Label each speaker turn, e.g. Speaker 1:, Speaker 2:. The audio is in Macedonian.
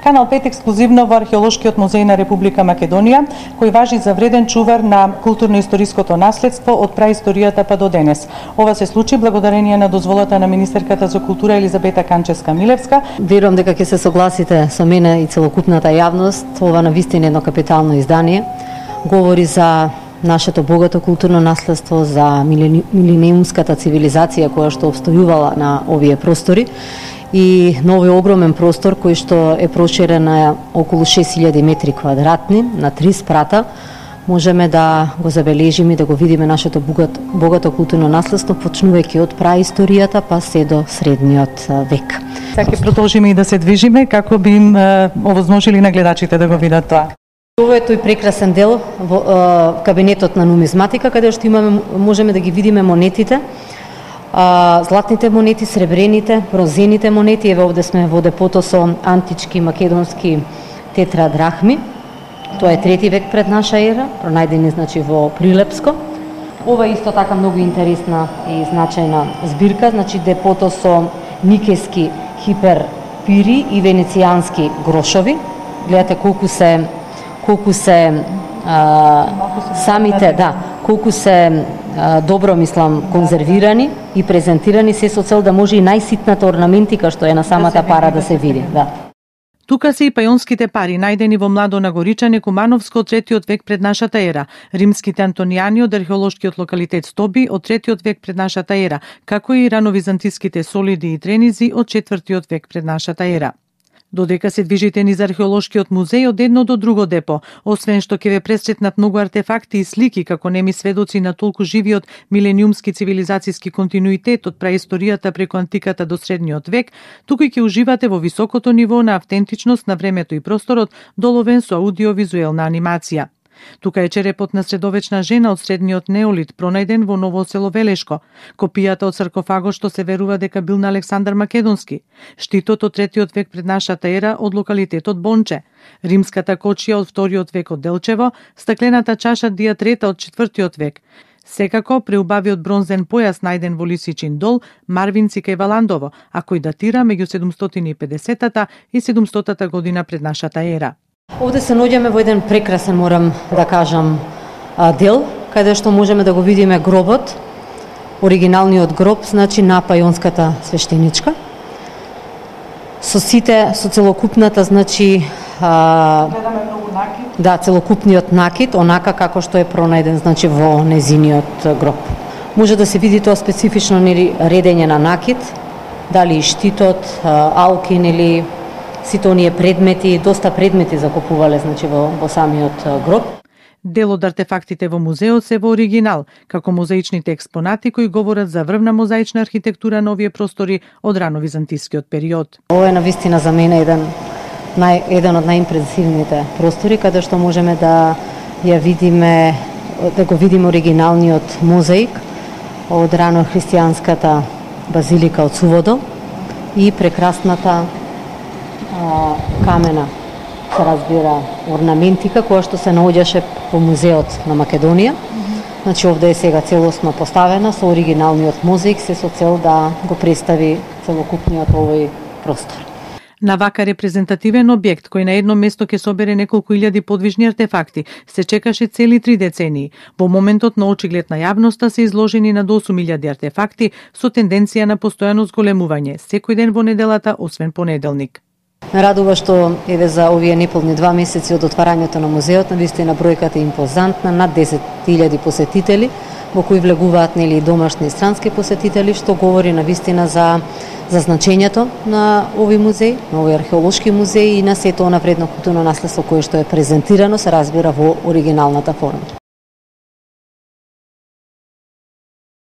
Speaker 1: Канал 5 ексклузивно во Археолошкиот музеј на Република Македонија, кој важи за вреден чувар на културно-историското наследство од праисторијата па до денес. Ова се случи благодарение на дозволата на министерката за култура Елизабета Канчевска-Милевска.
Speaker 2: Верувам дека ќе се согласите со мене и целокупната јавност, ова навистина едно капитално издание. Говори за нашето богато културно наследство, за милениумската цивилизација која што обстојувала на овие простори и на овој огромен простор кој што е проширен на околу 6000 метри квадратни на 3 спрата. Можеме да го забележиме и да го видиме нашето богато културно наследство, почнувајќи од праисторијата па се до средниот век.
Speaker 1: Сега ќе продолжиме и да се движиме како би им овозможили на гледачите да го видат тоа.
Speaker 2: Ова е тој прекрасен дел во кабинетот на нумизматика, каде што можеме да ги видиме монетите, златните монети, сребрените, бронзените монети. Еве овде сме во депото со антички македонски тетрадрахми. Тоа е 3 век пред наша ера, пронајдени значи во Прилепско. Ова е исто така многу интересна и значајна збирка, значи депото со никески хиперпири и венецијански грошови. Гледате колку се самите, колку се добро, мислам, конзервирани и презентирани, се со цел да може и најситната орнаментика што е на самата пара да се види.
Speaker 1: Тука се и пајонските пари, најдени во Младо Нагоричане, Кумановско од 3 век пред нашата ера, римските антонијани од археолошкиот локалитет Стоби од 3 век пред нашата ера, како и рановизантиските солиди и тренизи од 4 век пред нашата ера. Додека се движите низ археолошкиот музеј од едно до друго депо, освен што ќе ве пресретнат многу артефакти и слики како неми сведоци на толку живиот милениумски цивилизацијски континуитет од праисторијата преку антиката до средниот век, туку и ќе уживате во високото ниво на автентичност на времето и просторот, доловен со аудиовизуелна анимација. Тука е черепот на средовечна жена од средниот неолит, пронајден во Ново село Велешко, копијата од саркофагот што се верува дека бил на Александар Македонски, штитот од 3 век пред нашата ера од локалитетот Бонче, римската кочија од 2 век од Делчево, стаклената чаша диатрета од 4 век, секако преубавиот бронзен појас најден во Лисичин дол, Марвинци кај Валандово, а кој датира меѓу 750-та и 700-та година пред нашата ера.
Speaker 2: Овде се наоѓаме во еден прекрасен, морам да кажам, дел, каде што можеме да го видиме гробот, оригиналниот гроб, значи на пајонската свештеничка. Со целокупната, значи,
Speaker 1: гледаме многу накид.
Speaker 2: Целокупниот накид, онака како што е пронајден, значи, во незиниот гроб. Може да се види тоа специфично редење на накид, дали и штитот, алкин или сите оние предмети, доста предмети закупувале, значи, во самиот гроб.
Speaker 1: Дел од артефактите во музеот се во оригинал, како мозаичните експонати кои говорат за врвна мозаична архитектура на овие простори од рановизантискиот период.
Speaker 2: Ова е навистина за мене еден од најимпресивните простори, каде што можеме да го видиме оригиналниот мозаик од рано христијанската базилика од Суводол и прекрасната камена, се разбира, орнаментика која што се наоѓаше по музеот на Македонија. Значи овде е сега целосно поставена со оригиналниот мозаик, се со цел да го представи целокупниот овој простор.
Speaker 1: На вака репрезентативен објект, кој на едно место ќе собере неколку илјади подвижни артефакти, се чекаше цели 3 децении. Во моментот на очиглед на јавноста се изложени над 8000 артефакти со тенденција на постојано зголемување, секој ден во неделата, освен понеделник.
Speaker 2: Ме радува што еве за овие неполни 2 месеци од отварањето на музеот, навистина бројката е импозантна, над 10.000 посетители, во кои влегуваат нели домашни и странски посетители, што говори навистина за значењето на овој музеј, на овој археолошки музеј и на сето она вредно културно наследство кое што е презентирано, се разбира во оригиналната форма.